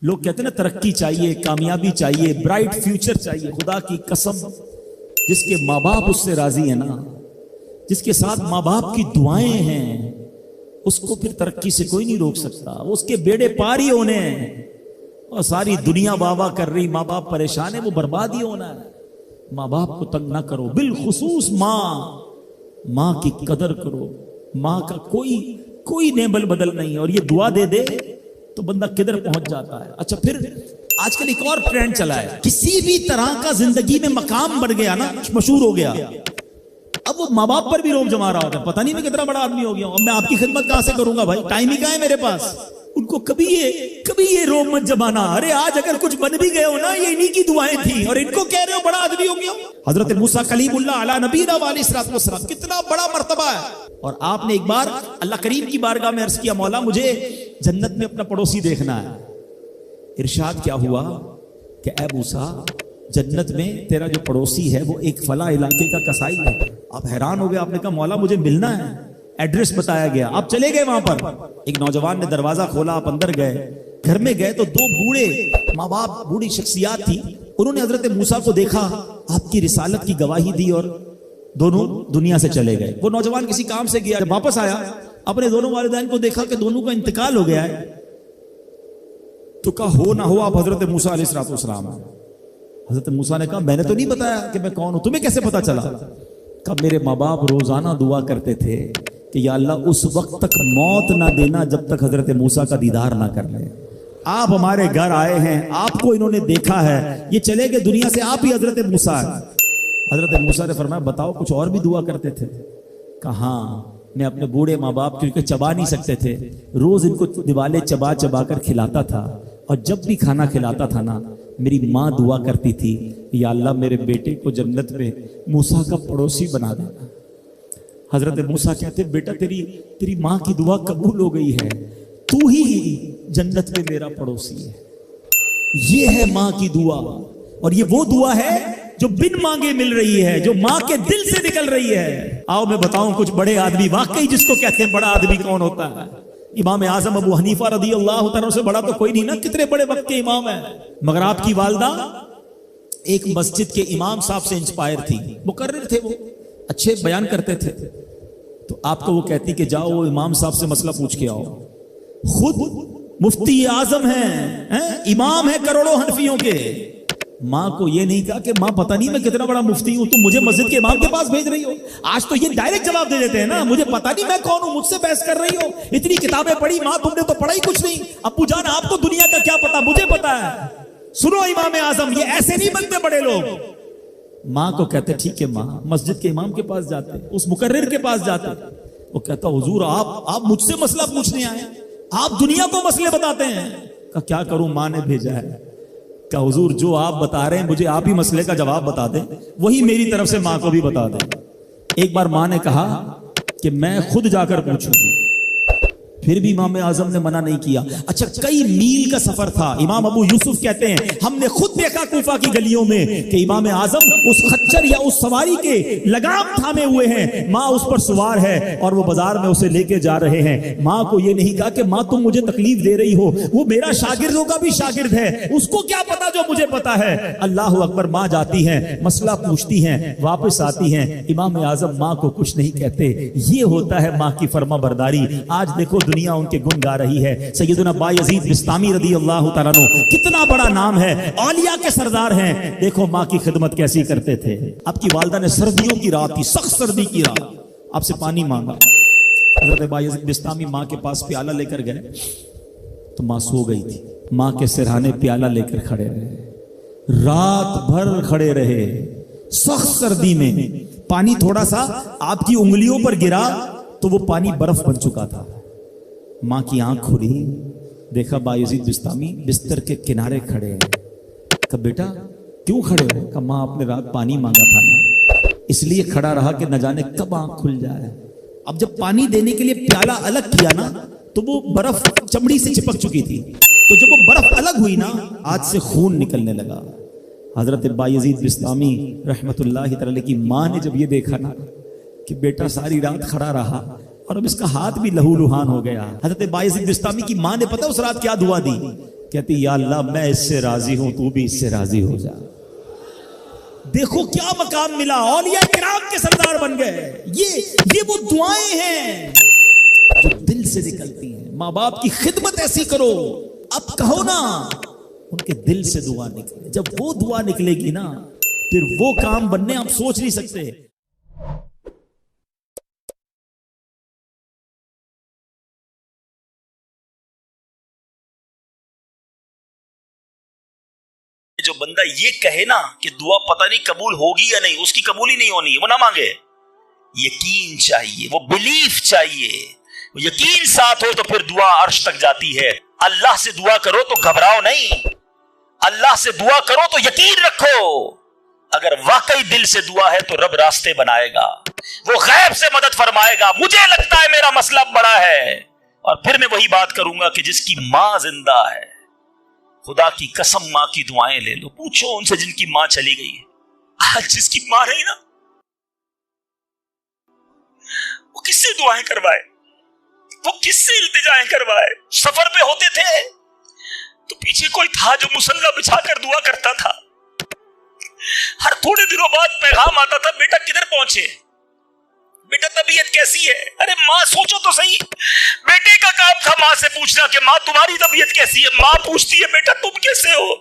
لوگ کہتے ہیں نا ترقی چاہیے، کامیابی چاہیے، برائٹ فیوچر چاہیے. خدا کی قسم جس کے ماں باپ اس سے راضی ہیں نا، جس کے ساتھ ماں باپ کی دعائیں ہیں، اس کو پھر ترقی سے کوئی نہیں روک سکتا. اس کے بیڑے پار ہی ہونے ہیں. اور ساری دنیا واہ واہ کر رہی، ماں باپ پریشان ہے، وہ برباد ہی ہونا ہے. ماں باپ کو تنگ نہ کرو، بالخصوص ماں کی قدر کرو. ماں کا کوئی نیبل بدل نہیں. اور یہ دعا دے دے تو بندہ کدھر پہنچ جاتا ہے. اچھا پھر آج کل ایک اور ٹرینڈ چلا ہے، کسی بھی طرح کا زندگی میں مقام بڑھ گیا نا، مشہور ہو گیا، اب وہ ماں باپ پر بھی روب جما رہا ہوتا ہے. پتہ نہیں میں کتنا بڑا آدمی ہو گیا ہوں، اب میں آپ کی خدمت کہاں سے کروں گا بھائی، ٹائم ہی کہاں ہے میرے پاس. ان کو کبھی یہ روب مت جمانا. ارے آج اگر کچھ بن بھی گئے ہو نا، یہ انہی کی دعائیں تھیں، اور ان کو کہہ رہے ہو بڑا آدمی ہو گیا. حضرت موسیٰ کلیم اللہ علی نبینا علیہ الصلوۃ والسلام، کتنا بڑا مرتبہ ہے. اور آپ نے ایک بار اللہ کریم کی بارگاہ میں عرض کیا، مولا مجھے جنت میں اپنا پڑوسی دیکھنا ہے. ارشاد کیا ہوا کہ اے موسیٰ، جنت میں تیرا جو پڑوسی ہے وہ ایک فلاں علاقے کا کسائی ہے. آپ حیران ہو گئے، آپ نے کہا مولا مجھے ملنا ہے. ایڈریس بتایا گیا، آپ چلے گئے وہاں پر. ایک نوجوان نے دروازہ کھولا، آپ اندر گئے. گھر میں گئے تو دو بوڑھے ماں باپ، بوڑھی شخصیات تھی. انہوں نے حضرت موسیٰ کو دیکھا، آپ کی رسالت کی گواہی دی، اور دونوں دنیا سے چلے گئے. وہ نوجوان کسی کام سے گیا، جب واپس آیا اپنے دونوں والدین کو دیکھا کہ دونوں کا انتقال ہو گیا ہے. تو کہا ہو نہ ہو آپ حضرت موسیٰ علیہ الصلوۃ والسلام ہیں. حضرت موسیٰ نے کہا میں نے تو نہیں بتایا کہ میں کون ہوں، تمہیں کیسے پتا چلا؟ کہا میرے ماں باپ روزانہ دعا کرتے تھے کہ یا اللہ اس وقت تک موت نہ دینا جب تک حضرت موسیٰ کا دیدار نہ کر لیں. آپ ہمارے گھر آئے ہیں، آپ کو انہوں نے دیکھا ہے، یہ چلے گئے دنیا سے، آپ ہی حضرت موسیٰ ہیں. حضرت موسیٰ نے فرمایا بتاؤ کچھ اور بھی دعا کرتے تھے؟ کہا ہاں، میں اپنے بوڑھے ماں باپ کیونکہ چبا نہیں سکتے تھے، روز ان کو دیوالے چبا چبا کر کھلاتا تھا، اور جب بھی کھانا کھلاتا تھا نا میری ماں دعا کرتی تھی یا اللہ میرے بیٹے کو جنت میں موسیٰ کا پڑوسی بنا دینا. حضرت موسیٰ کہتے بیٹا تیری ماں کی دعا قبول ہو گئی ہے، تو ہی جنت میں میرا پڑوسی ہے. یہ ہے ماں کی دعا، اور یہ وہ دعا ہے جو بن مانگے مل رہی ہے، جو ماں کے دل سے نکل رہی ہے. آؤ میں بتاؤں کچھ بڑے آدمی، واقعی جس کو کہتے ہیں بڑا آدمی کون ہوتا ہے. امام اعظم ابو حنیفہ رضی اللہ تعالیٰ سے بڑا تو کوئی نہیں نا، کتنے بڑے وقت کے امام ہیں. مگر آپ کی والدہ ایک مسجد کے امام صاحب سے انسپائر تھی، مقرر تھے، وہ اچھے بیان کرتے تھے. تو آپ کو وہ کہتی کہ جاؤ وہ امام صاحب سے مسئلہ پوچھ کے آؤ. خود مفتی اعظم ہیں، امام ہیں کروڑوں حنفیوں کے. ماں کو یہ نہیں کہا کہ ماں پتہ نہیں میں کتنا بڑا مفتی ہوں، تم مجھے مسجد کے امام کے پاس بھیج رہی ہو. آج تو یہ ڈائریکٹ جواب دے دیتے ہیں نا، مجھے پتہ نہیں میں کون ہوں، مجھ سے بحث کر رہی ہو، اتنی کتابیں پڑھی. ماں تم نے تو پڑھا ہی کچھ نہیں. ابو جان آپ کو دنیا کا کیا پتا، مجھے پتا ہے. سنو امام اعظم، یہ ایسے نہیں بنتے بڑے لوگ. ماں کو کہتے ٹھیک ہے ماں، مسجد کے امام کے پاس جاتے، اس مقرر کے پاس جاتے. وہ کہتا حضور آپ مجھ سے مسئلہ پوچھنے آئے، آپ دنیا کو مسئلے بتاتے ہیں. کہ کیا کروں، ماں نے بھیجا ہے. کہ حضور جو آپ بتا رہے ہیں مجھے آپ ہی مسئلے کا جواب بتا دیں، وہی میری طرف سے ماں کو بھی بتا دیں. ایک بار ماں نے کہا کہ میں خود جا کر پوچھوں گی، پھر بھی امام اعظم نے منع نہیں کیا. اچھا کئی میل کا سفر تھا. امام ابو یوسف کہتے ہیں ہم نے خود دیکھا کوفہ کی گلیوں میں کہ امام اعظم اس خچر یا اس سواری کے لگام تھامے ہوئے ہیں، ماں اس پر سوار ہے اور وہ بازار میں اسے لے کے جا رہے ہیں. ماں کو یہ نہیں کہا کہ ماں تم مجھے تکلیف دے رہی ہو، وہ میرا شاگردوں کا بھی شاگرد ہے، اس کو کیا پتا جو مجھے پتا ہے. اللہ اکبر. ماں جاتی ہیں، مسئلہ پوچھتی ہیں، واپس آتی ہیں. امام اعظم ماں کو کچھ نہیں کہتے. یہ ہوتا ہے ماں کی فرما برداری. آج دیکھو دنیا ان کے گن گا رہی ہے. سیدنا بایزید بستامی رضی اللہ تعالیٰ عنہ کتنا بڑا نام ہے، اولیاء کے سردار ہیں. دیکھو ماں کی خدمت کیسی کرتے تھے. آپ کی والدہ نے سردیوں کی رات تھی، سخت سردی کی رات، آپ سے پانی مانگا. حضرت بایزید بستامی ماں کے پاس پیالہ لے کر گئے تو ماں سو گئی تھی. ماں کے سرہانے پیالہ لے کر کھڑے رہے، رات بھر کھڑے رہے سخت سردی میں. پانی تھوڑا سا آپ کی انگلیوں پر گرا تو وہ پانی برف بن چکا تھا. ماں کی آنکھ کھلی، دیکھا بایزید بستامی بستر کے کنارے کھڑے ہیں. کہا بیٹا کیوں کھڑے ہو؟ کہا ماں آپ نے رات پانی مانگا تھا نا، اس لیے کھڑا رہا کہ نہ جانے کب آنکھ کھل جائے. اب جب پانی دینے کے لیے پیالہ الگ کیا نا تو وہ برف چمڑی سے چپک چکی تھی، تو جب وہ برف الگ ہوئی نا آج سے خون نکلنے لگا. حضرت بایزید بستامی رحمت اللہ تعالی کی ماں نے جب یہ دیکھا نا کہ بیٹا ساری رات کھڑا رہا اور اب اس کا ہاتھ بھی لہو لہان ہو گیا. حضرت بایزید بستامی کی ماں نے پتہ اس رات کیا دعا دی کہتی یا اللہ میں اس سے راضی ہوں، تو بھی اس سے راضی ہو جا۔ دیکھو کیا مقام ملا، اولیاء کرام کے سردار بن گئے۔ یہ وہ دعائیں ہیں جو دل سے نکلتی ہیں۔ ماں باپ کی خدمت ایسی کرو، اب کہو نا ان کے دل سے دعا نکلے۔ جب وہ دعا نکلے گی نا پھر وہ کام بننے آپ سوچ نہیں سکتے۔ جو بندہ یہ کہے نا کہ دعا پتہ نہیں قبول ہوگی یا نہیں، اس کی قبول ہی نہیں ہونی، وہ نہ مانگے۔ یقین چاہیے، وہ بلیف چاہیے، وہ یقین ساتھ ہو تو پھر دعا عرش تک جاتی ہے۔ اللہ سے دعا کرو تو گھبراؤ نہیں، اللہ سے دعا کرو تو یقین رکھو، اگر واقعی دل سے دعا ہے تو رب راستے بنائے گا، وہ غیب سے مدد فرمائے گا۔ مجھے لگتا ہے میرا مسئلہ بڑا ہے، اور پھر میں وہی بات کروں گا کہ جس کی ماں زندہ ہے، خدا کی قسم ماں کی دعائیں لے لو، پوچھو ان سے جن کی ماں چلی گئی ہے۔ آج جس کی ماں نہیں نا، وہ کس سے دعائیں کروائے، وہ کس سے التجائیں کروائے؟ سفر پہ ہوتے تھے تو پیچھے کوئی تھا جو مصلی بچھا کر دعا کرتا تھا، ہر تھوڑے دنوں بعد پیغام آتا تھا بیٹا کدھر پہنچے، بیٹا طبیعت کیسی ہے؟ ارے ماں سوچو تو صحیح، بیٹے کا کام تھا ماں سے پوچھنا کہ ماں تمہاری طبیعت کیسی ہے، ماں پوچھتی ہے بیٹا تم کیسے ہو۔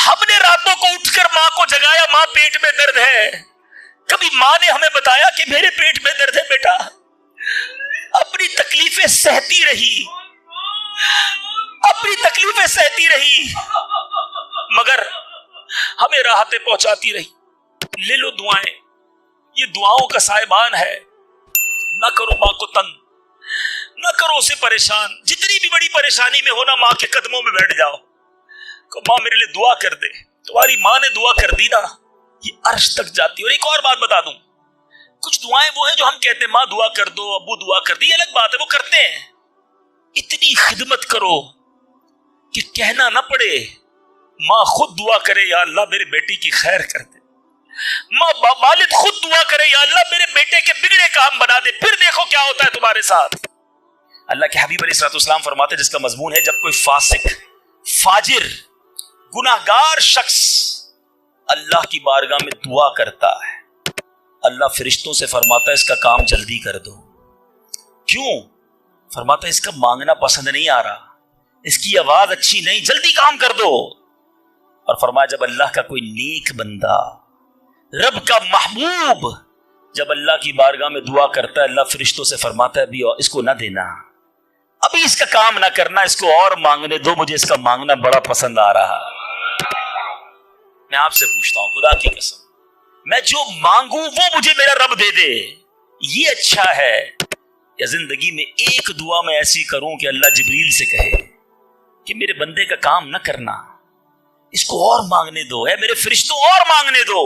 ہم نے راتوں کو اٹھ کر ماں کو جگایا، ماں پیٹ میں درد ہے، کبھی ماں نے ہمیں بتایا کہ میرے پیٹ میں درد ہے بیٹا؟ اپنی تکلیفیں سہتی رہی، اپنی تکلیفیں سہتی رہی، مگر ہمیں راحتیں پہنچاتی رہی۔ لے لو دعائیں، یہ دعاؤں کا سائبان ہے۔ نہ کرو ماں کو تنگ، نہ کرو اسے پریشان، جتنی بھی بڑی پریشانی میں ہو نا ماں کے قدموں میں بیٹھ جاؤ کہ ماں میرے لیے دعا کر دے۔ تمہاری ماں نے دعا کر دی نا، یہ عرش تک جاتی ہے۔ اور ایک اور بات بتا دوں، کچھ دعائیں وہ ہیں جو ہم کہتے ہیں ماں دعا کر دو، ابو دعا کر دی، یہ الگ بات ہے، وہ کرتے ہیں۔ اتنی خدمت کرو کہ کہنا نہ پڑے، ماں خود دعا کرے یا اللہ میرے بیٹی کی خیر کر دے، ماں والد خود دعا کرے یا اللہ میرے بیٹے کے بگڑے کام بنا دے، پھر دیکھو کیا ہوتا ہے تمہارے ساتھ۔ اللہ کے حبیب علیہ الصلوۃ والسلام فرماتے ہیں، جس کا مضمون ہے جب کوئی فاسق، فاجر، گناہگار شخص اللہ کی بارگاہ میں دعا کرتا ہے، اللہ فرشتوں سے فرماتا ہے اس کا کام جلدی کر دو۔ کیوں؟ فرماتا ہے اس کا مانگنا پسند نہیں آ رہا، اس کی آواز اچھی نہیں، جلدی کام کر دو۔ اور فرمایا جب اللہ کا کوئی نیک بندہ، رب کا محبوب جب اللہ کی بارگاہ میں دعا کرتا ہے، اللہ فرشتوں سے فرماتا ہے ابھی اس کو نہ دینا، ابھی اس کا کام نہ کرنا، اس کو اور مانگنے دو، مجھے اس کا مانگنا بڑا پسند آ رہا۔ میں آپ سے پوچھتا ہوں خدا کی قسم، میں جو مانگوں وہ مجھے میرا رب دے دے، یہ اچھا ہے یا زندگی میں ایک دعا میں ایسی کروں کہ اللہ جبریل سے کہے کہ میرے بندے کا کام نہ کرنا، اس کو اور مانگنے دو، اے میرے فرشتوں اور مانگنے دو،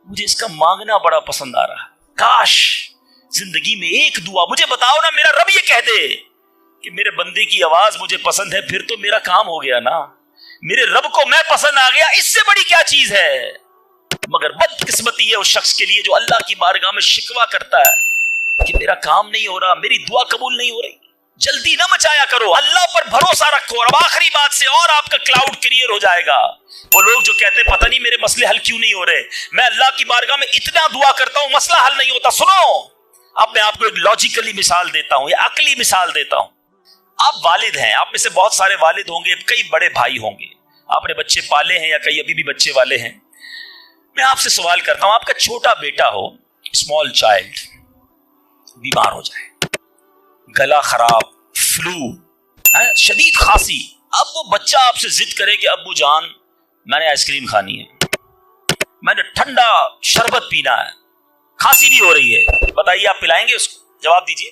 مجھے اس کا مانگنا بڑا پسند آ رہا۔ کاش زندگی میں ایک دعا، مجھے بتاؤ نا میرا رب یہ کہہ دے کہ میرے بندے کی آواز مجھے پسند ہے، پھر تو میرا کام ہو گیا نا، میرے رب کو میں پسند آ گیا، اس سے بڑی کیا چیز ہے۔ مگر بدقسمتی ہے اس شخص کے لیے جو اللہ کی بارگاہ میں شکوہ کرتا ہے کہ میرا کام نہیں ہو رہا، میری دعا قبول نہیں ہو رہی۔ جلدی نہ مچایا کرو، اللہ پر بھروسہ رکھو، اور آخری بات سے اور آپ کا کلاؤڈ کلیئر ہو جائے گا۔ وہ لوگ جو کہتے ہیں پتہ نہیں میرے مسئلے حل کیوں نہیں ہو رہے، میں اللہ کی بارگاہ میں اتنا دعا کرتا ہوں مسئلہ حل نہیں ہوتا۔ سنو، اب میں آپ کو ایک لاجیکلی مثال دیتا ہوں، یا عقلی مثال دیتا ہوں۔ آپ والد ہیں، آپ میں سے بہت سارے والد ہوں گے، کئی بڑے بھائی ہوں گے، آپ نے بچے پالے ہیں یا کئی ابھی بھی بچے والے ہیں۔ میں آپ سے سوال کرتا ہوں، آپ کا چھوٹا بیٹا ہو، اسمال چائلڈ، بیمار ہو جائے، گلا خراب، فلو، شدید کھانسی، اب وہ بچہ آپ سے ضد کرے کہ ابو جان میں نے آئس کریم کھانی ہے، میں نے ٹھنڈا شربت پینا ہے، کھانسی بھی ہو رہی ہے، بتائیے آپ پلائیں گے اس کو؟ جواب دیجئے۔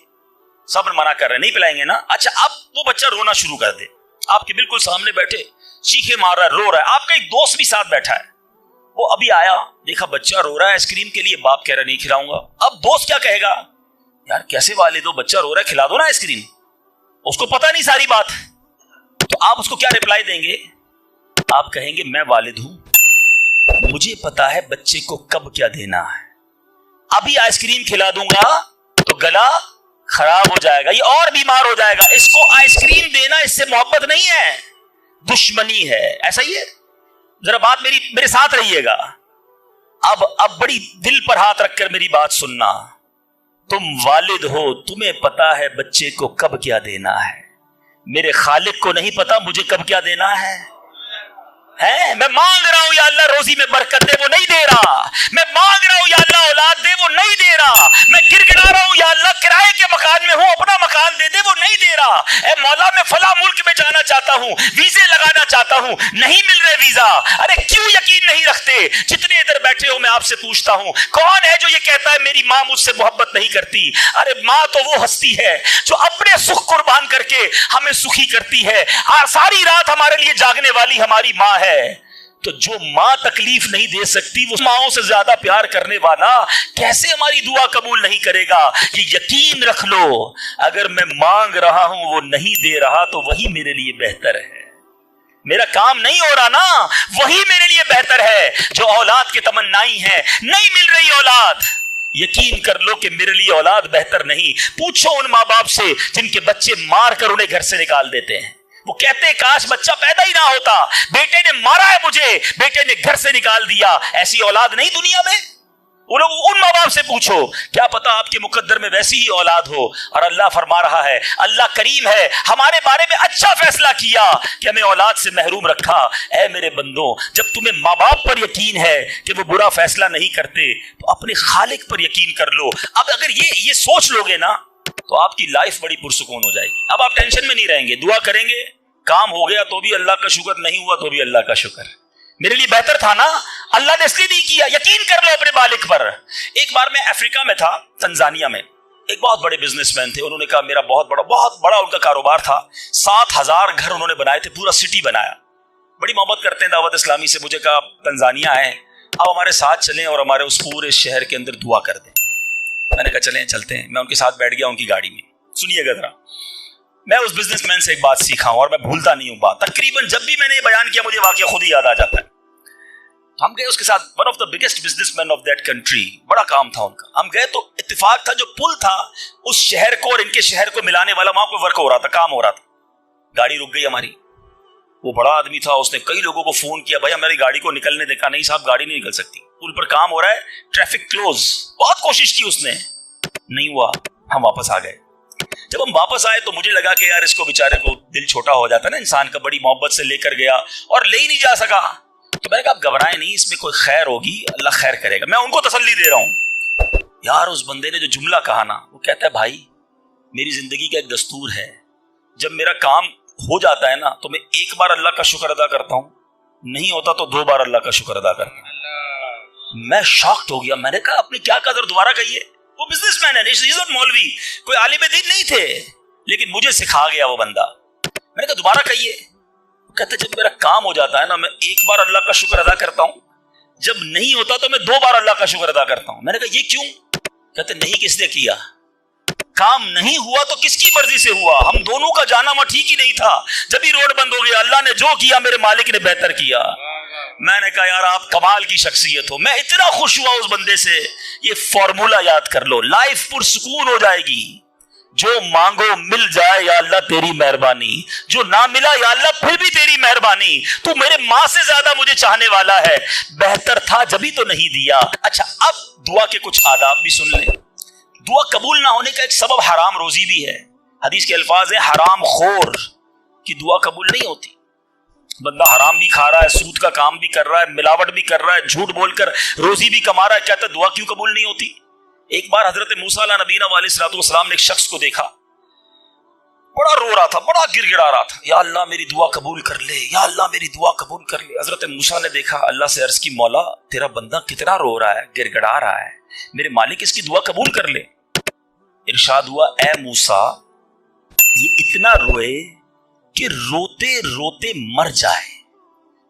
سب منع کر رہے ہیں، نہیں پلائیں گے نا۔ اچھا، اب وہ بچہ رونا شروع کر دے، آپ کے بالکل سامنے بیٹھے، چیخے مار رہا ہے، رو رہا ہے، آپ کا ایک دوست بھی ساتھ بیٹھا ہے، وہ ابھی آیا، دیکھا بچہ رو رہا ہے آئس کریم کے لیے، باپ کہہ رہا نہیں کھلاؤں گا۔ اب دوست کیا کہے گا؟ یار کیسے والد ہو، بچہ رو رہا ہے کھلا دو نا آئس کریم۔ اس کو پتہ نہیں ساری بات، تو آپ اس کو کیا رپلائی دیں گے؟ آپ کہیں گے میں والد ہوں، مجھے پتا ہے بچے کو کب کیا دینا ہے، ابھی آئس کریم کھلا دوں گا تو گلا خراب ہو جائے گا، یہ اور بیمار ہو جائے گا. اس کو آئس کریم دینا اس سے محبت نہیں ہے، دشمنی ہے. ایسا ہی ہے. ذرا بات میرے ساتھ رہیے گا. اب بڑی دل پر ہاتھ رکھ کر میری بات سننا. تم والد ہو، تمہیں پتا ہے بچے کو کب کیا دینا ہے. میرے خالق کو نہیں پتا مجھے کب کیا دینا ہے. میں مانگ رہا ہوں یا اللہ روزی میں برکت دے، وہ نہیں دے رہا. میں مانگ رہا ہوں یا اللہ اولاد دے، وہ نہیں دے رہا. میں گر گڑا رہا ہوں یا اللہ کرائے کے مکان میں ہوں، اپنا مکان دے دے، وہ نہیں دے رہا. اے مولا میں فلاں ملک میں جانا چاہتا ہوں، ویزے لگانا چاہتا ہوں، نہیں مل رہے ویزا. ارے کیوں یقین نہیں رکھتے؟ جتنے ادھر بیٹھے ہو میں آپ سے پوچھتا ہوں، کون ہے جو یہ کہتا ہے میری ماں مجھ سے محبت نہیں کرتی؟ ارے ماں تو وہ ہستی ہے جو اپنے سکھ قربان کر کے ہمیں سخی کرتی ہے. ساری رات ہمارے لیے جاگنے والی ہماری ماں ہے. تو جو ماں تکلیف نہیں دے سکتی، وہ ماؤں سے زیادہ پیار کرنے والا کیسے ہماری دعا قبول نہیں کرے گا؟ کہ یقین رکھ لو اگر میں مانگ رہا ہوں وہ نہیں دے رہا تو وہی میرے لیے بہتر ہے. میرا کام نہیں ہو رہا نا، وہی میرے لیے بہتر ہے. جو اولاد کی تمنائی ہے، نہیں مل رہی اولاد، یقین کر لو کہ میرے لیے اولاد بہتر نہیں. پوچھو ان ماں باپ سے جن کے بچے مار کر انہیں گھر سے نکال دیتے ہیں. وہ کہتے ہیں کاش بچہ پیدا ہی نہ ہوتا، بیٹے نے مارا ہے مجھے، بیٹے نے گھر سے نکال دیا. ایسی اولاد نہیں دنیا میں. ان ماں باپ سے پوچھو، کیا پتا آپ کے مقدر میں ویسی ہی اولاد ہو. اور اللہ فرما رہا ہے، اللہ کریم ہے، ہمارے بارے میں اچھا فیصلہ کیا کہ ہمیں اولاد سے محروم رکھا. اے میرے بندوں، جب تمہیں ماں باپ پر یقین ہے کہ وہ برا فیصلہ نہیں کرتے تو اپنے خالق پر یقین کر لو. اب اگر یہ سوچ لو گے نا تو آپ کی لائف بڑی پرسکون ہو جائے گی. اب آپ ٹینشن میں نہیں رہیں گے. دعا کریں گے، کام ہو گیا تو بھی اللہ کا شکر، نہیں ہوا تو بھی اللہ کا شکر. میرے لیے بہتر تھا نا، اللہ نے اس لیے نہیں کیا. یقین کر لو اپنے مالک پر. ایک بار میں افریقہ میں تھا، تنزانیہ میں. ایک بہت بڑے بزنس مین تھے. انہوں نے کہا میرا بہت بڑا ان کا کاروبار تھا. 7,000 گھر انہوں نے بنائے تھے، پورا سٹی بنایا. بڑی محبت کرتے ہیں دعوت اسلامی سے. مجھے کہا تنزانیہ آئے، اب ہمارے ساتھ چلیں اور ہمارے اس پورے شہر کے اندر دعا کر دیں. میں نے کہا چلیں چلتے ہیں. میں ان کے ساتھ بیٹھ گیا ان کی گاڑی میں. سنیے گا ذرا، میں اس بزنس مین سے ایک بات سیکھا ہوں اور میں بھولتا نہیں ہوں بات. تقریباً جب بھی میں نے یہ بیان کیا مجھے واقعہ خود ہی یاد آ جاتا ہے. ہم گئے اس کے ساتھ، one of the biggest business man of that country, بڑا کام تھا ان کا. ہم گئے تو اتفاق تھا جو پل تھا اس شہر کو اور ان کے شہر کو ملانے والا، وہاں پہ ورک ہو رہا تھا، کام ہو رہا تھا. گاڑی رک گئی ہماری. وہ بڑا آدمی تھا، اس نے کئی لوگوں کو فون کیا، بھائی ہماری گاڑی کو نکلنے دے. کہا نہیں صاحب گاڑی نہیں نکل سکتی، پل پر کام ہو رہا ہے، ٹریفک کلوز. بہت کوشش کی اس نے، نہیں ہوا. ہم واپس آ گئے. جب ہم واپس آئے تو مجھے لگا کہ یار اس کو بیچارے کو دل چھوٹا ہو جاتا ہے نا انسان کا. بڑی محبت سے لے کر گیا اور لے ہی نہیں جا سکا. تو میں نے کہا آپ گھبرائیں نہیں، اس میں کوئی خیر ہوگی، اللہ خیر کرے گا. میں ان کو تسلی دے رہا ہوں. یار اس بندے نے جو جملہ کہا نا، وہ کہتا ہے بھائی میری زندگی کا ایک دستور ہے، جب میرا کام ہو جاتا ہے نا تو میں ایک بار اللہ کا شکر ادا کرتا ہوں، نہیں ہوتا تو 2 بار اللہ کا شکر ادا کرتا ہوں. میں شاکڈ ہو گیا. میں نے کہا آپ نے کیا کہا، ذرا دوبارہ کہیے. وہ بزنس مین ہے، مولوی، کوئی عالم دین نہیں تھے، لیکن مجھے سکھا گیا وہ بندہ. میں نے کہا دوبارہ کہیے. کہتے جب میرا کام ہو جاتا ہے نا میں ایک بار اللہ کا شکر ادا کرتا ہوں، جب نہیں ہوتا تو میں 2 بار اللہ کا شکر ادا کرتا ہوں. میں نے کہا یہ کیوں؟ کہتے نہیں کس نے کیا، کام نہیں ہوا تو کس کی مرضی سے ہوا، ہم دونوں کا جانا وہاں ٹھیک ہی نہیں تھا. جب ہی روڈ بند ہو گیا، اللہ نے جو کیا میرے مالک نے بہتر کیا. میں نے کہا یار آپ کمال کی شخصیت ہو. میں اتنا خوش ہوا اس بندے سے. یہ فارمولا یاد کر لو، لائف پرسکون ہو جائے گی. جو مانگو مل جائے یا اللہ تیری مہربانی، جو نہ ملا یا اللہ پھر بھی تیری مہربانی. تو میرے ماں سے زیادہ مجھے چاہنے والا ہے، بہتر تھا جبھی تو نہیں دیا. اچھا اب دعا کے کچھ آداب بھی سن لیں. دعا قبول نہ ہونے کا ایک سبب حرام روزی بھی ہے. حدیث کے الفاظ ہیں حرام خور کی دعا قبول نہیں ہوتی. بندہ حرام بھی کھا رہا ہے، سود کا کام بھی کر رہا ہے، ملاوٹ بھی کر رہا ہے، جھوٹ بول کر روزی بھی کما رہا ہے، کہتا ہے دعا کیوں قبول نہیں ہوتی. ایک بار حضرت موسیٰ علیہ نبینا علیہ الصلوۃ والسلام نے ایک شخص کو دیکھا، بڑا رو رہا تھا، بڑا گر گڑا رہا تھا، یا اللہ میری دعا قبول کر لے، یا اللہ میری دعا قبول کر لے. حضرت موسیٰ نے دیکھا، اللہ سے عرض کی مولا تیرا بندہ کتنا رو رہا ہے، گر گڑا رہا ہے، میرے مالک اس کی دعا قبول کر لے. ارشاد ہوا اے موسیٰ یہ اتنا روئے کہ روتے روتے مر جائے،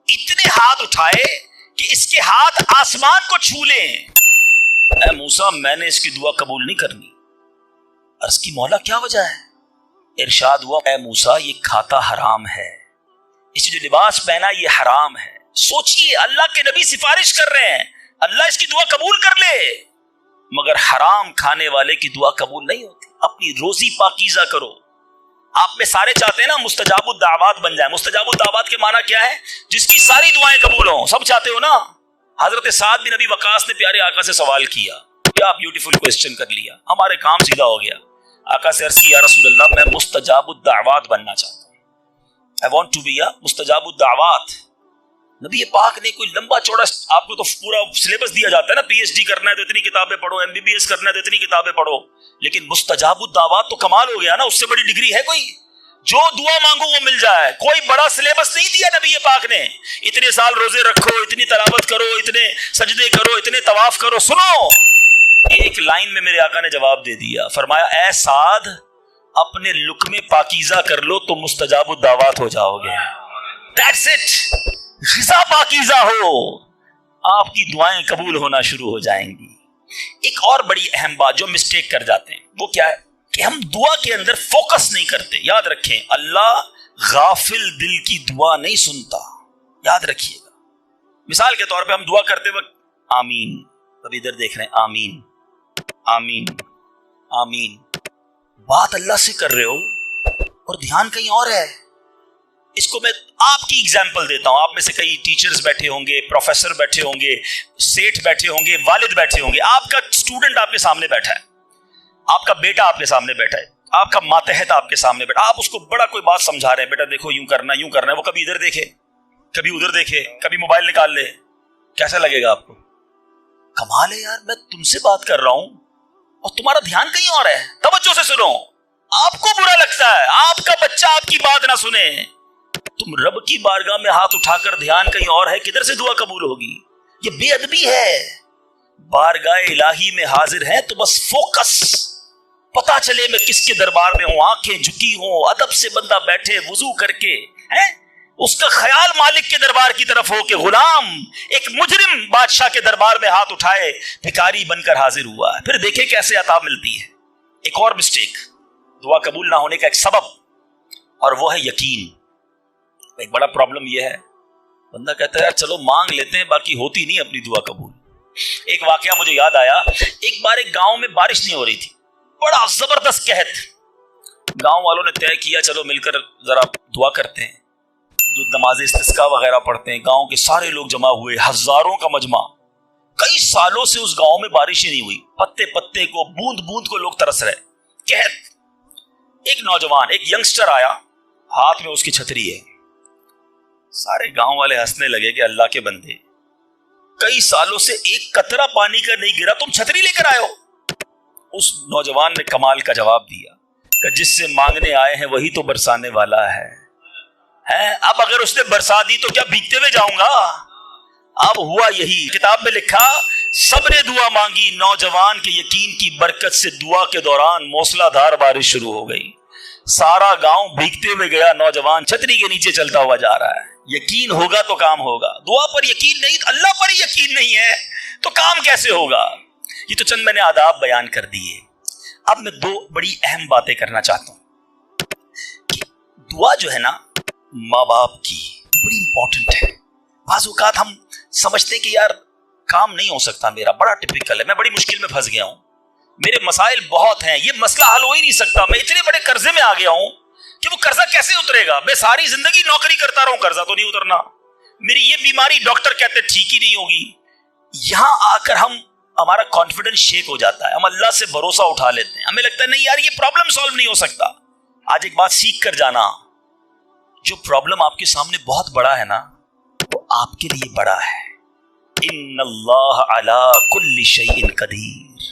اتنے ہاتھ اٹھائے کہ اس کے ہاتھ آسمان کو چھو لیں. اے موسیٰ میں نے اس کی دعا قبول نہیں کرنی. عرض کی مولا کیا وجہ ہے؟ ارشاد ہوا اے موسیٰ یہ کھاتا حرام ہے، اس جو لباس پہنا یہ حرام ہے. سوچئے اللہ کے نبی سفارش کر رہے ہیں اللہ اس کی دعا قبول کر لے، مگر حرام کھانے والے کی دعا قبول نہیں ہوتی. اپنی روزی پاکیزہ کرو. آپ میں سارے چاہتے ہیں نا مستجاب الدعوات بن جائیں. مستجاب الدعوات کے معنی کیا ہے؟ جس کی ساری دعائیں قبول ہوں. سب چاہتے ہو نا. حضرت سعد بن ابی وقاص نے پیارے آقا سے سوال کیا. کیا بیوٹیفل کوسچن کر لیا, ہمارے کام سیدھا ہو گیا. آقا سے عرض کی یا رسول اللہ میں مستجاب الدعوات بننا چاہتا ہوں. I want to be a مستجاب الدعوات. نبی پاک نے کوئی لمبا چوڑا, آپ کو تو پورا سلیبس دیا جاتا ہے نا, پی ایچ ڈی کرنا ہے تو اتنی کتابیں پڑھو, ایم بی بی ایس کرنا ہے تو اتنی کتابیں پڑھو. لیکن مستجاب الدعوات تو کمال ہو گیا نا. اس سے بڑی ڈگری ہے کوئی؟ جو دعا مانگو وہ مل جائے. کوئی بڑا سلیبس نہیں دیا نبی پاک نے. اتنے سال روزے رکھو, اتنی تلاوت کرو, اتنے سجدے کرو, اتنے طواف کرو. سنو, ایک لائن میں میرے آقا نے جواب دے دیا. فرمایا اے سعد, اپنے لقمے پاکیزہ کر لو تو مستجاب الدعوات ہو جاؤ گے. That's it. غذا پاکیزہ ہو, آپ کی دعائیں قبول ہونا شروع ہو جائیں گی. ایک اور بڑی اہم بات جو مسٹیک کر جاتے ہیں وہ کیا ہے کہ ہم دعا کے اندر فوکس نہیں کرتے. یاد رکھیں, اللہ غافل دل کی دعا نہیں سنتا. یاد رکھیے گا. مثال کے طور پہ ہم دعا کرتے وقت آمین, ابھی ادھر دیکھ رہے ہیں, آمین آمین آمین, بات اللہ سے کر رہے ہو اور دھیان کہیں اور ہے. اس کو میں آپ کی ایگزامپل دیتا ہوں. آپ میں سے کئی ٹیچرز بیٹھے ہوں گے, پروفیسر بیٹھے ہوں گے, سیٹ بیٹھے ہوں گے, والد بیٹھے ہوں گے. آپ کا اسٹوڈنٹ آپ کے سامنے بیٹھا ہے, آپ کا بیٹا آپ کے سامنے بیٹھا ہے, آپ کا ماتحت آپ کے سامنے بیٹھا. آپ اس کو بڑا کوئی بات سمجھا رہے ہیں, بیٹا دیکھو یوں کرنا یوں کرنا ہے. وہ کبھی ادھر دیکھے, کبھی ادھر دیکھے, کبھی موبائل نکال لے. کیسا لگے گا آپ کو؟ کمال ہے یار, میں تم سے بات کر رہا ہوں اور تمہارا دھیان کہیں اور ہے. توجہ سے سنو. آپ کو برا لگتا ہے آپ کا بچہ آپ کی بات نہ سنے. تم رب کی بارگاہ میں ہاتھ اٹھا کر دھیان کہیں اور ہے, کدھر سے دعا قبول ہوگی؟ یہ بے ادبی ہے. بارگاہ الہی میں حاضر ہیں تو بس فوکس, پتا چلے میں کس کے دربار میں ہوں. آنکھیں جھکی ہوں, ادب سے بندہ بیٹھے وضو کر کے, اس کا خیال مالک کے دربار کی طرف ہو کہ غلام ایک مجرم بادشاہ کے دربار میں ہاتھ اٹھائے, بھکاری بن کر حاضر ہوا ہے. پھر دیکھیں کیسے عطا ملتی ہے. ایک اور مسٹیک دعا قبول نہ ہونے کا ایک سبب, اور وہ ہے یقین. ایک بڑا پرابلم یہ ہے, بندہ کہتا ہے یار چلو مانگ لیتے ہیں, باقی ہوتی نہیں اپنی دعا قبول. ایک واقعہ مجھے یاد آیا. ایک بار ایک گاؤں میں بارش نہیں ہو رہی تھی, بڑا زبردست قحط. گاؤں والوں نے طے کیا چلو مل کر ذرا دعا کرتے ہیں. جو نماز استسقاء وغیرہ پڑھتے ہیں, گاؤں کے سارے لوگ جمع ہوئے, ہزاروں کا مجمع. کئی سالوں سے اس گاؤں میں بارش ہی نہیں ہوئی. پتے پتے کو, بوند بوند کو لوگ ترس رہے. قحط. ایک نوجوان, ایک ینگسٹر آیا, ہاتھ میں اس کی چھتری ہے. سارے گاؤں والے ہنسنے لگے کہ اللہ کے بندے, کئی سالوں سے ایک قطرہ پانی کا نہیں گرا, تم چھتری لے کر آئے ہو. اس نوجوان نے کمال کا جواب دیا کہ جس سے مانگنے آئے ہیں وہی تو برسانے والا ہے. اب اگر اس نے برسا دی تو کیا بھیگتے ہوئے جاؤں گا؟ اب ہوا یہی. کتاب میں لکھا سب نے دعا مانگی, نوجوان کے یقین کی برکت سے دعا کے دوران موسلا دھار بارش شروع ہو گئی. سارا گاؤں بھیگتے ہوئے گیا, نوجوان چھتری کے نیچے چلتا ہوا جا رہا ہے. یقین ہوگا تو کام ہوگا. دعا پر یقین نہیں, اللہ پر یقین نہیں ہے تو کام کیسے ہوگا؟ یہ تو چند میں نے آداب بیان کر دیے. اب میں دو بڑی اہم باتیں کرنا چاہتا ہوں کہ دعا جو ہے نا ماں باپ کی بڑی امپورٹنٹ ہے. بعض اوقات ہم سمجھتے ہیں کہ یار کام نہیں ہو سکتا میرا, بڑا ٹپیکل ہے, میں بڑی مشکل میں پھنس گیا ہوں, میرے مسائل بہت ہیں, یہ مسئلہ حل ہو ہی نہیں سکتا, میں اتنے بڑے قرضے میں آ گیا ہوں کہ وہ قرضہ کیسے اترے گا؟ میں ساری زندگی نوکری کرتا رہا ہوں, قرضہ تو نہیں اترنا. میری یہ بیماری ڈاکٹر کہتے ٹھیک ہی نہیں ہوگی. یہاں آ کر ہمارا کانفیڈنس شیک ہو جاتا ہے, ہم اللہ سے بھروسہ اٹھا لیتے ہیں, ہمیں لگتا ہے نہیں یار یہ پرابلم سالو نہیں ہو سکتا. آج ایک بات سیکھ کر جانا, جو پرابلم آپ کے سامنے بہت بڑا ہے نا وہ آپ کے لیے بڑا ہے. ان اللہ علی کل شیء قدیر,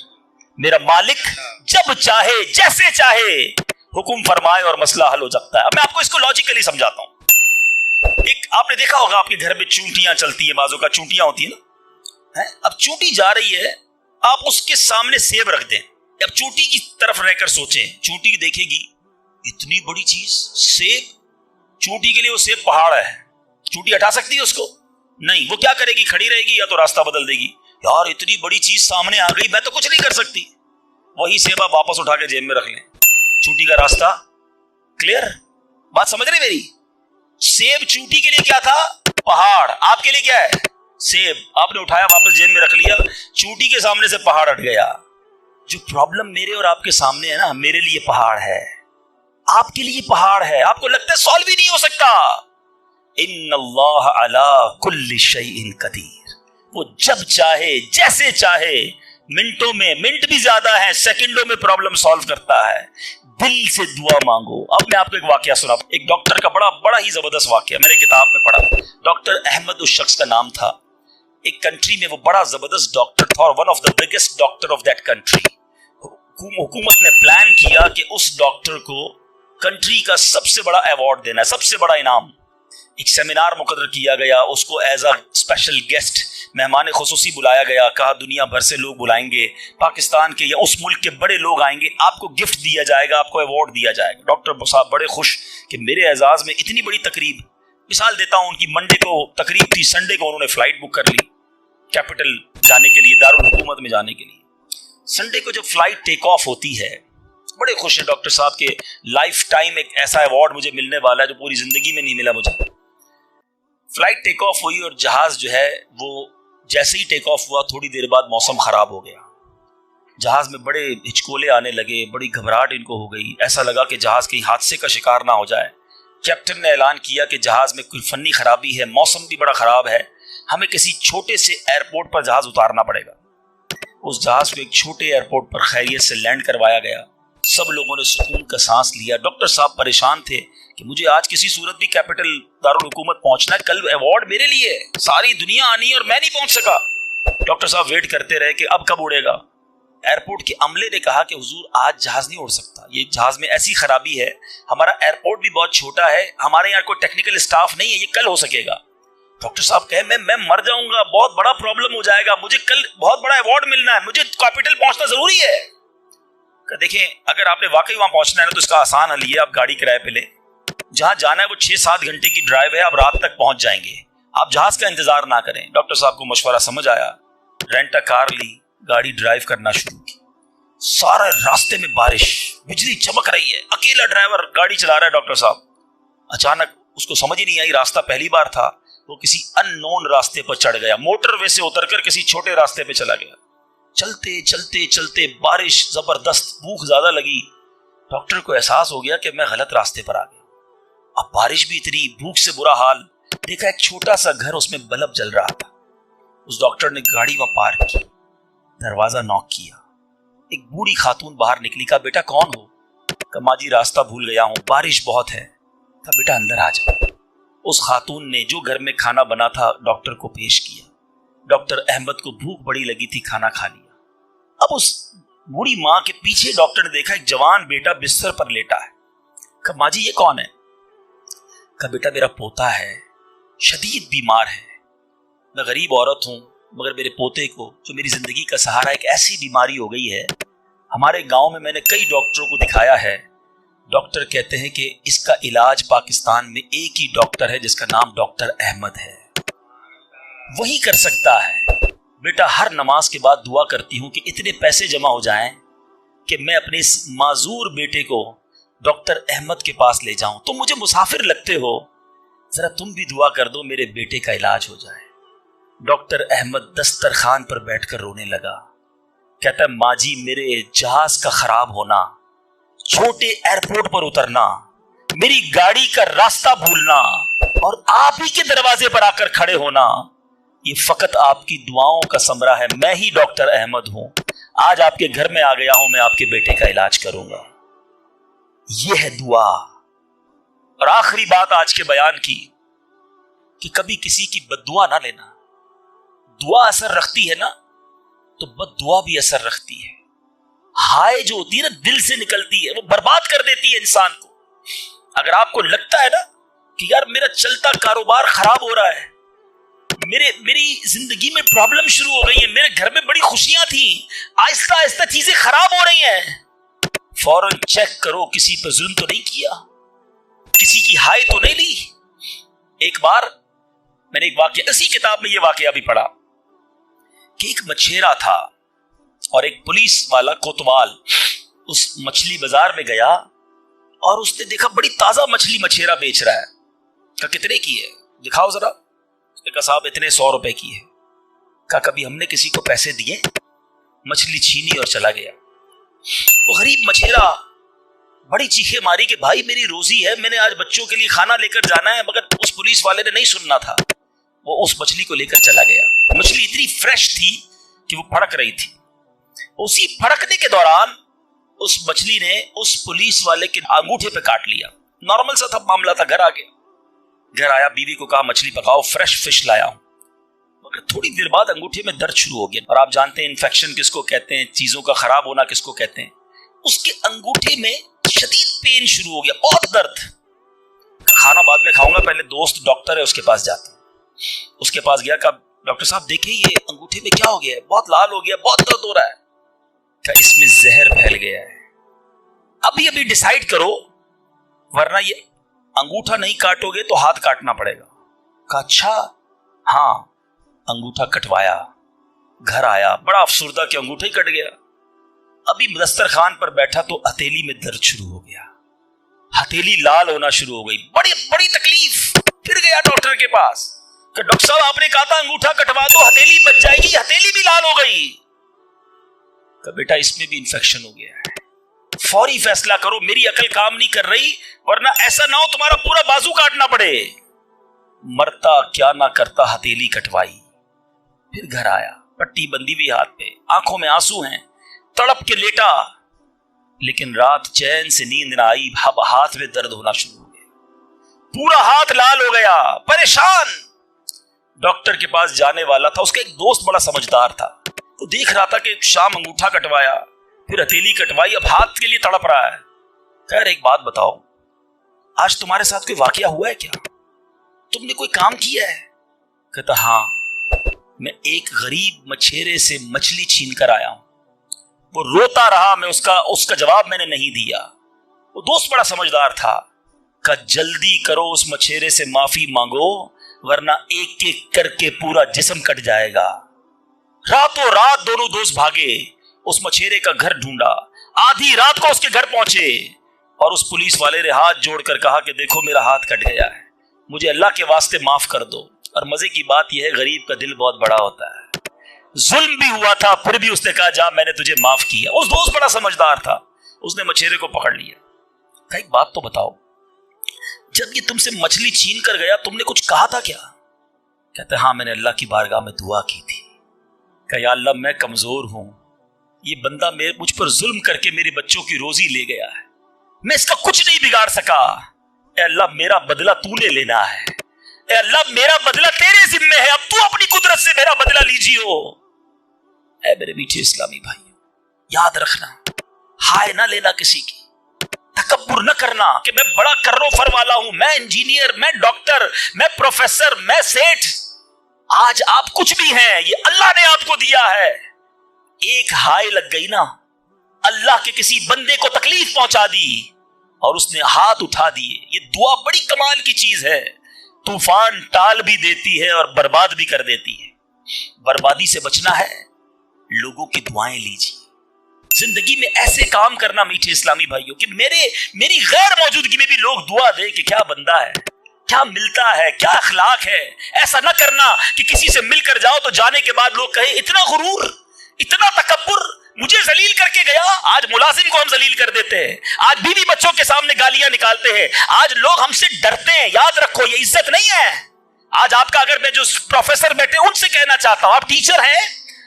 میرا مالک جب چاہے جیسے چاہے حکم فرمائے اور مسئلہ حل ہو سکتا ہے. اب میں آپ کو اس کو لاجیکلی سمجھاتا ہوں. ایک آپ نے دیکھا ہوگا آپ کے گھر میں چونٹیاں چلتی ہیں, بازو کا چونٹیاں ہوتی ہیں نا. اب چونٹی جا رہی ہے, آپ اس کے سامنے سیب رکھ دیں. اب چونٹی کی طرف رہ کر سوچیں, چونٹی دیکھے گی اتنی بڑی چیز سیب, چونٹی کے لیے وہ سیب پہاڑ ہے, چونٹی ہٹا سکتی ہے اس کو؟ نہیں. وہ کیا کرے گی؟ کھڑی رہے گی یا تو راستہ بدل دے گی. یار اتنی بڑی چیز سامنے آ گئی, میں تو کچھ نہیں کر سکتی. وہی سیب آپ واپس اٹھا کے جیب میں رکھ لیں, چونٹی کا راستہ کلیئر. بات سمجھ رہے میری؟ سیب چونٹی کے لیے کیا تھا؟ پہاڑ. آپ کے لیے کیا ہے؟ سیب. آپ نے اٹھایا واپس جیب میں رکھ لیا, چونٹی کے سامنے سے پہاڑ ہٹ گیا. جو پرابلم میرے اور آپ کے سامنے ہے نا، میرے لیے پہاڑ ہے، آپ کے لیے پہاڑ ہے، آپ کو لگتا ہے سالو ہی نہیں ہو سکتا۔ ان اللہ علی کل شیء قدیر، وہ جب چاہے جیسے چاہے، منٹوں میں، منٹ بھی زیادہ ہے، سیکنڈوں میں پرابلم سالو کرتا ہے۔ دل سے دعا مانگو۔ اب میں آپ کو ایک واقعہ سنا، ایک ڈاکٹر کا بڑا ہی زبردست واقعہ میں نے کتاب میں پڑھا۔ ڈاکٹر احمد اس شخص کا نام تھا، ایک کنٹری میں وہ بڑا زبردست ڈاکٹر تھا اور one of the biggest doctor of that country. حکومت نے پلان کیا کہ اس ڈاکٹر کو کنٹری کا سب سے بڑا ایوارڈ دینا ہے، سب سے بڑا انعام۔ ایک سیمینار مقرر کیا گیا، اس کو ایز اے اسپیشل گیسٹ، مہمان خصوصی بلایا گیا، کہا دنیا بھر سے لوگ بلائیں گے، پاکستان کے یا اس ملک کے بڑے لوگ آئیں گے، آپ کو گفٹ دیا جائے گا، آپ کو ایوارڈ دیا جائے گا۔ ڈاکٹر صاحب بڑے خوش کہ میرے اعزاز میں اتنی بڑی تقریب۔ مثال دیتا ہوں، ان کی منڈے کو تقریب تھی، سنڈے کو انہوں نے فلائٹ بک کر لی کیپٹل جانے کے لیے، دارالحکومت میں جانے کے لیے۔ سنڈے کو جب فلائٹ ٹیک آف ہوتی ہے، بڑے خوش ہیں ڈاکٹر صاحب کے لائف ٹائم ایک ایسا ایوارڈ مجھے ملنے والا ہے جو پوری زندگی میں نہیں ملا مجھے۔ فلائٹ ٹیک آف ہوئی اور جہاز جو ہے وہ جیسے ہی ٹیک آف ہوا تھوڑی دیر بعد موسم خراب ہو گیا، جہاز میں بڑے ہچکولے آنے لگے، بڑی گھبراہٹ ان کو ہو گئی، ایسا لگا کہ جہاز کہیں حادثے کا شکار نہ ہو جائے۔ کیپٹن نے اعلان کیا کہ جہاز میں کوئی فنی خرابی ہے، موسم بھی بڑا خراب ہے، ہمیں کسی چھوٹے سے ایئرپورٹ پر جہاز اتارنا پڑے گا۔ اس جہاز کو ایک چھوٹے ایئرپورٹ پر خیریت سے لینڈ کروایا گیا، سب لوگوں نے سکون کا سانس لیا۔ ڈاکٹر صاحب پریشان تھے کہ مجھے آج کسی صورت بھی کیپٹل دارالحکومت پہنچنا ہے، کل ایوارڈ میرے لیے ہے، ساری دنیا آنی ہے اور میں نہیں پہنچ سکا۔ ڈاکٹر صاحب ویٹ کرتے رہے کہ اب کب اڑے گا۔ ایئرپورٹ کے عملے نے کہا کہ حضور آج جہاز نہیں اڑ سکتا، یہ جہاز میں ایسی خرابی ہے، ہمارا ایئرپورٹ بھی بہت چھوٹا ہے، ہمارے یہاں کوئی ٹیکنیکل اسٹاف نہیں ہے، یہ کل ہو سکے گا۔ ڈاکٹر صاحب کہے میں مر جاؤں گا، بہت بڑا پرابلم ہو جائے گا، مجھے کل بہت بڑا ایوارڈ ملنا ہے، مجھے کیپٹل پہنچنا ضروری ہے۔ کہ دیکھیں اگر آپ نے واقعی وہاں پہنچنا ہے نا تو اس کا آسان حل ہے، آپ گاڑی کرائے پہ لیں، جہاں جانا ہے وہ 6-7 گھنٹے کی ڈرائیو ہے، آپ رات تک پہنچ جائیں گے، آپ جہاز کا انتظار نہ کریں۔ ڈاکٹر صاحب کو مشورہ سمجھ آیا، رینٹ کار لی، گاڑی ڈرائیو کرنا شروع کی۔ سارے راستے میں بارش، بجلی چمک رہی ہے، اکیلا ڈرائیور گاڑی چلا رہا ہے ڈاکٹر صاحب۔ اچانک اس کو سمجھ ہی نہیں آئی، راستہ پہلی بار تھا، وہ کسی ان نون راستے پر چڑھ گیا، موٹر وے سے اتر کر کسی چھوٹے راستے پہ چلا گیا۔ چلتے چلتے چلتے بارش زبردست، بھوک زیادہ لگی، ڈاکٹر کو احساس ہو گیا کہ میں غلط راستے پر آ گیا۔ اب بارش بھی اتنی، بھوک سے برا حال، دیکھا ایک چھوٹا سا گھر، اس میں بلب جل رہا تھا۔ اس ڈاکٹر نے گاڑی وہاں پارک کی، دروازہ نوک کیا، ایک بوڑھی خاتون باہر نکلی، کہا بیٹا کون ہو؟ کہا ماں جی راستہ بھول گیا ہوں، بارش بہت ہے۔ کہا بیٹا اندر آ جاؤ۔ اس خاتون نے جو گھر میں کھانا بنا تھا ڈاکٹر کو پیش کیا۔ ڈاکٹر احمد کو بھوک بڑی لگی تھی، کھانا کھا لیا۔ اب اس بوڑھی ماں کے پیچھے ڈاکٹر نے دیکھا ایک جوان بیٹا بستر پر لیٹا ہے۔ کہا ماں جی یہ کون ہے؟ کہا بیٹا میرا پوتا ہے، شدید بیمار ہے، میں غریب عورت ہوں مگر میرے پوتے کو جو میری زندگی کا سہارا، ایک ایسی بیماری ہو گئی ہے، ہمارے گاؤں میں نے کئی ڈاکٹروں کو دکھایا ہے، ڈاکٹر کہتے ہیں کہ اس کا علاج پاکستان میں ایک ہی ڈاکٹر ہے جس کا نام ڈاکٹر احمد ہے، وہی کر سکتا ہے۔ بیٹا ہر نماز کے بعد دعا کرتی ہوں کہ اتنے پیسے جمع ہو جائیں کہ میں اپنے اس معذور بیٹے کو ڈاکٹر احمد کے پاس لے جاؤں، تم مجھے مسافر لگتے ہو، ذرا تم بھی دعا کر دو میرے بیٹے کا علاج ہو جائے۔ ڈاکٹر احمد دسترخوان پر بیٹھ کر رونے لگا، کہتا ہے ماں جی میرے جہاز کا خراب ہونا، چھوٹے ایئرپورٹ پر اترنا، میری گاڑی کا راستہ بھولنا اور آپ ہی کے دروازے پر آ کر کھڑے ہونا، یہ فقط آپ کی دعاؤں کا ثمرہ ہے۔ میں ہی ڈاکٹر احمد ہوں، آج آپ کے گھر میں آ گیا ہوں، میں آپ کے بیٹے کا علاج کروں گا۔ یہ ہے دعا۔ اور آخری بات آج کے بیان کی کہ کبھی کسی کی بد دعا نہ لینا۔ دعا اثر رکھتی ہے نا تو بد دعا بھی اثر رکھتی ہے۔ ہائے جو ہوتی ہے نا دل سے نکلتی ہے، وہ برباد کر دیتی ہے انسان کو۔ اگر آپ کو لگتا ہے نا کہ یار میرا چلتا کاروبار خراب ہو رہا ہے، میری زندگی میں پرابلم شروع ہو گئی ہے، میرے گھر میں بڑی خوشیاں تھیں، آہستہ آہستہ چیزیں خراب ہو رہی ہیں، فوراً چیک کرو کسی پہ ظلم تو نہیں کیا، کسی کی ہائے تو نہیں لی۔ ایک بار میں نے ایک واقعہ، اسی کتاب میں یہ واقعہ بھی پڑھا کہ ایک مچھیرا تھا اور ایک پولیس والا کوتوال اس مچھلی بازار میں گیا اور اس نے دیکھا بڑی تازہ مچھلی مچھیرا بیچ رہا ہے۔ کہا کتنے کی ہے دکھاؤ ذرا۔ اس نے کہا صاحب اتنے 100 روپے کی ہے۔ کہا کبھی ہم نے کسی کو پیسے دیے؟ مچھلی چھینی اور چلا گیا۔ وہ غریب مچھیرا بڑی چیخیں ماری کہ بھائی میری روزی ہے, میں نے آج بچوں کے لیے کھانا لے کر جانا ہے. مگر اس پولیس والے نے نہیں سننا تھا, وہ اس مچھلی کو لے کر چلا گیا. مچھلی اتنی فریش تھی کہ وہ پھڑک رہی تھی. اسی پھڑکنے کے دوران اس مچھلی نے اس پولیس والے کے انگوٹھے پہ کاٹ لیا. نارمل سا تھا معاملہ تھا. گھر آ گیا, گھر آیا, بیوی کو کہا مچھلی پکاؤ, فریش فش لایا ہوں. مگر تھوڑی دیر بعد انگوٹھے میں درد شروع ہو گیا. اور آپ جانتے ہیں انفیکشن کس کو کہتے ہیں, چیزوں کا خراب ہونا کس کو کہتے ہیں. اس کے انگوٹھے میں شدید پین شروع ہو گیا, بہت درد. کھانا بعد میں کھاؤں گا, پہلے دوست ڈاکٹر ہے اس کے پاس جاتا ہوں. اس کے پاس گیا, کہا ڈاکٹر صاحب دیکھیں یہ انگوٹھے میں کیا ہو گیا ہے, بہت لال ہو گیا, بہت درد ہو رہا ہے. کہا اس میں زہر پھیل گیا ہے, ابھی ابھی ڈیسائیڈ کرو ورنہ یہ انگوٹھا نہیں کاٹو گے تو ہاتھ کاٹنا پڑے گا. کہا اچھا, ہاں. انگوٹھا کٹوایا, گھر آیا, بڑا افسردہ کہ انگوٹھا ہی کٹ گیا. ابھی دسترخوان پر بیٹھا تو ہتھیلی میں درد شروع ہو گیا, ہتھیلی لال ہونا شروع ہو گئی, بڑی بڑی تکلیف. پھر گیا ڈاکٹر کے پاس کہ ڈاکٹر صاحب آپ نے کہا تھا انگوٹھا کٹوا دو ہتھیلی بچ جائے گی, ہتھیلی بھی لال ہو گئی. کہ بیٹا اس میں بھی انفیکشن ہو گیا ہے, فوری فیصلہ کرو, میری عقل کام نہیں کر رہی ورنہ ایسا نہ ہو تمہارا پورا بازو کاٹنا پڑے. مرتا کیا نہ کرتا, ہتھیلی کٹوائی. پھر گھر آیا, پٹی بندی بھی ہاتھ پہ, آنکھوں میں آنسو ہیں, تڑپ کے لیٹا. لیکن رات چین سے نیند نہ آئی, ہاتھ میں درد ہونا شروع ہو گیا, پورا ہاتھ لال ہو گیا, پریشان. ڈاکٹر کے پاس جانے والا تھا, اس کا ایک دوست بڑا سمجھدار تھا, وہ دیکھ رہا تھا کہ شام انگوٹھا کٹوایا, پھر ہتھیلی کٹوائی, اب ہاتھ کے لیے تڑپ رہا ہے. خیر ایک بات بتاؤ, آج تمہارے ساتھ کوئی واقعہ ہوا ہے کیا, تم نے کوئی کام کیا ہے؟ کہتا ہاں, میں ایک غریب مچھیرے سے مچھلی چھین کر آیا ہوں. وہ روتا رہا, میں اس کا جواب میں نے نہیں دیا. وہ دوست بڑا سمجھدار تھا, کہ جلدی کرو اس مچھیرے سے معافی مانگو ورنہ ایک ایک کر کے پورا جسم کٹ جائے گا. راتوں رات دونوں دوست بھاگے, اس مچھیرے کا گھر ڈھونڈا, آدھی رات کو اس کے گھر پہنچے اور اس پولیس والے نے ہاتھ جوڑ کر کہا کہ دیکھو میرا ہاتھ کٹ گیا ہے, مجھے اللہ کے واسطے معاف کر دو. اور مزے کی بات یہ ہے غریب کا دل بہت بڑا ہوتا ہے, ظلم بھی ہوا تھا پھر بھی اس نے کہا جا میں نے تجھے معاف کیا. اس دوست بڑا سمجھدار تھا, اس نے مچھیرے کو پکڑ لیا. کہا ایک بات تو بتاؤ, جب یہ تم سے مچھلی چھین کر گیا تم نے کچھ کہا تھا کیا؟ کہتے ہاں میں نے اللہ کی بارگاہ میں دعا کی تھی کہ یا اللہ میں کمزور ہوں, یہ بندہ مجھ پر ظلم کر کے میرے بچوں کی روزی لے گیا ہے, میں اس کا کچھ نہیں بگاڑ سکا. اے اللہ میرا بدلہ تو نے لینا ہے, اے اللہ میرا بدلہ تیرے ذمہ ہے, اب تو اپنی قدرت سے میرا بدلہ لیجیو. اے میرے میٹھے اسلامی بھائی, یاد رکھنا, ہائے نہ لینا کسی کی, تکبر نہ کرنا کہ میں بڑا کر و فر والا ہوں, میں انجینئر, میں ڈاکٹر, میں پروفیسر, میں سیٹھ. آج آپ کچھ بھی ہیں, یہ اللہ نے آپ کو دیا ہے. ایک ہائے لگ گئی نا, اللہ کے کسی بندے کو تکلیف پہنچا دی اور اس نے ہاتھ اٹھا دیے. یہ دعا بڑی کمال کی چیز ہے, طوفان ٹال بھی دیتی ہے اور برباد بھی کر دیتی ہے. بربادی سے بچنا ہے, لوگوں کی دعائیں لیجیے. زندگی میں ایسے کام کرنا میٹھے اسلامی بھائیوں کہ میری غیر موجودگی میں بھی لوگ دعا دے کہ کیا بندہ ہے, کیا ملتا ہے, کیا اخلاق ہے. ایسا نہ کرنا کہ کسی سے مل کر جاؤ تو جانے کے بعد لوگ کہیں اتنا غرور, اتنا تکبر, مجھے ذلیل کر کے گیا. آج ملازم کو ہم ذلیل کر دیتے ہیں, آج بیوی بچوں کے سامنے گالیاں نکالتے ہیں, آج لوگ ہم سے ڈرتے ہیں. یاد رکھو یہ عزت نہیں ہے. آج آپ کا, اگر میں جو پروفیسر بیٹھے ان سے کہنا چاہتا ہوں, آپ ٹیچر ہیں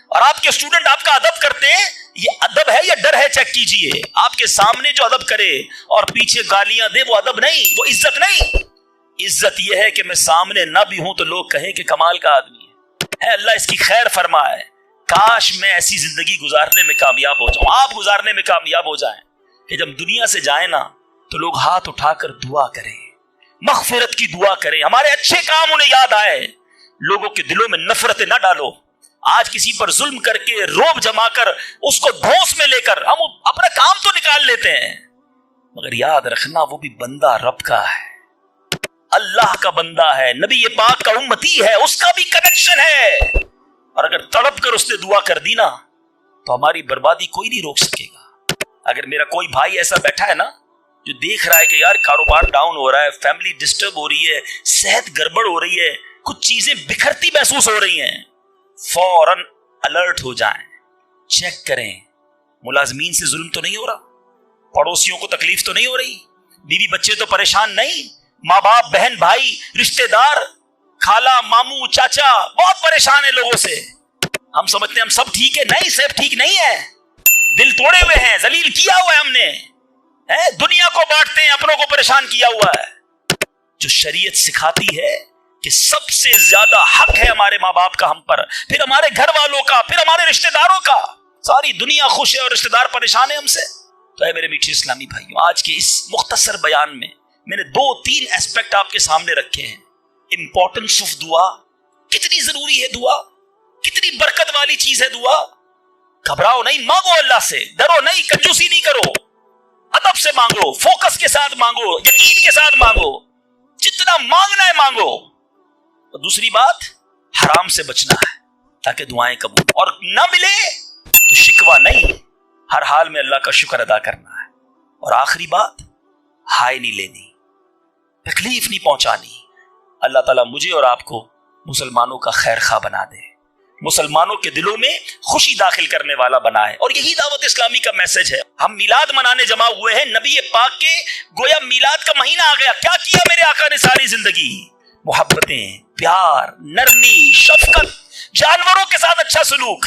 اور آپ کے اسٹوڈنٹ آپ کا ادب کرتے ہیں, یہ ادب ہے یا ڈر ہے چیک کیجئے. آپ کے سامنے جو ادب کرے اور پیچھے گالیاں دے وہ ادب نہیں, وہ عزت نہیں. عزت یہ ہے کہ میں سامنے نہ بھی ہوں تو لوگ کہیں کہ کمال کا آدمی ہے. اللہ اس کی خیر فرمائے. کاش میں ایسی زندگی گزارنے میں کامیاب ہو جاؤں, آپ گزارنے میں کامیاب ہو جائیں کہ جب دنیا سے جائیں نا تو لوگ ہاتھ اٹھا کر دعا کریں, مغفرت کی دعا کریں, ہمارے اچھے کام انہیں یاد آئے. لوگوں کے دلوں میں نفرتیں نہ ڈالو. آج کسی پر ظلم کر کے روب جما کر اس کو دھوس میں لے کر ہم اپنا کام تو نکال لیتے ہیں, مگر یاد رکھنا وہ بھی بندہ رب کا ہے, اللہ کا بندہ ہے, نبی پاک کا امتی ہے, اس کا بھی کنیکشن ہے. اور اگر تڑپ کر اس نے دعا کر دی نا تو ہماری بربادی کوئی نہیں روک سکے گا. اگر میرا کوئی بھائی ایسا بیٹھا ہے نا جو دیکھ رہا ہے کہ یار کاروبار ڈاؤن ہو رہا ہے, فیملی ڈسٹرب ہو رہی ہے, صحت گڑبڑ ہو رہی ہے, کچھ چیزیں بکھرتی محسوس ہو رہی ہیں, فوراً الرٹ ہو جائیں, چیک کریں, ملازمین سے ظلم تو نہیں ہو رہا, پڑوسیوں کو تکلیف تو نہیں ہو رہی, بیوی بچے تو پریشان نہیں, ماں باپ بہن بھائی رشتہ دار خالہ ماموں چاچا بہت پریشان ہیں لوگوں سے. ہم سمجھتے ہیں ہم سب ٹھیک ہے, نہیں سب ٹھیک نہیں ہے, دل توڑے ہوئے ہیں, ذلیل کیا ہوا ہے ہم نے, دنیا کو بانٹتے ہیں, اپنوں کو پریشان کیا ہوا ہے. جو شریعت سکھاتی ہے کہ سب سے زیادہ حق ہے ہمارے ماں باپ کا ہم پر, پھر ہمارے گھر والوں کا, پھر ہمارے رشتہ داروں کا. ساری دنیا خوش ہے اور رشتہ دار پریشان ہے ہم سے. تو اے میرے میٹھے اسلامی بھائیوں, آج کے اس مختصر بیان میں نے 2-3 ایسپیکٹ آپ کے سامنے رکھے ہیں. امپورٹنس آف دعا, کتنی ضروری ہے دعا, کتنی برکت والی چیز ہے دعا. گھبراؤ نہیں, مانگو اللہ سے, ڈرو نہیں, کنجوسی نہیں کرو, ادب سے مانگو, فوکس کے ساتھ مانگو, یقین کے ساتھ مانگو, جتنا مانگنا ہے مانگو. اور دوسری بات, حرام سے بچنا ہے تاکہ دعائیں قبول, اور نہ ملے تو شکوہ نہیں, ہر حال میں اللہ کا شکر ادا کرنا ہے. اور آخری بات, ہائے نہیں لینی, تکلیف نہیں پہنچانی. اللہ تعالیٰ مجھے اور آپ کو مسلمانوں کا خیر خواہ بنا دے, مسلمانوں کے دلوں میں خوشی داخل کرنے والا بنائے. اور یہی دعوت اسلامی کا میسج ہے. ہم میلاد منانے جمع ہوئے ہیں, نبی پاک کے گویا میلاد کا مہینہ آ گیا. کیا کیا میرے آقا نے ساری زندگی؟ محبتیں, پیار, نرمی, شفقت, جانوروں کے ساتھ اچھا سلوک.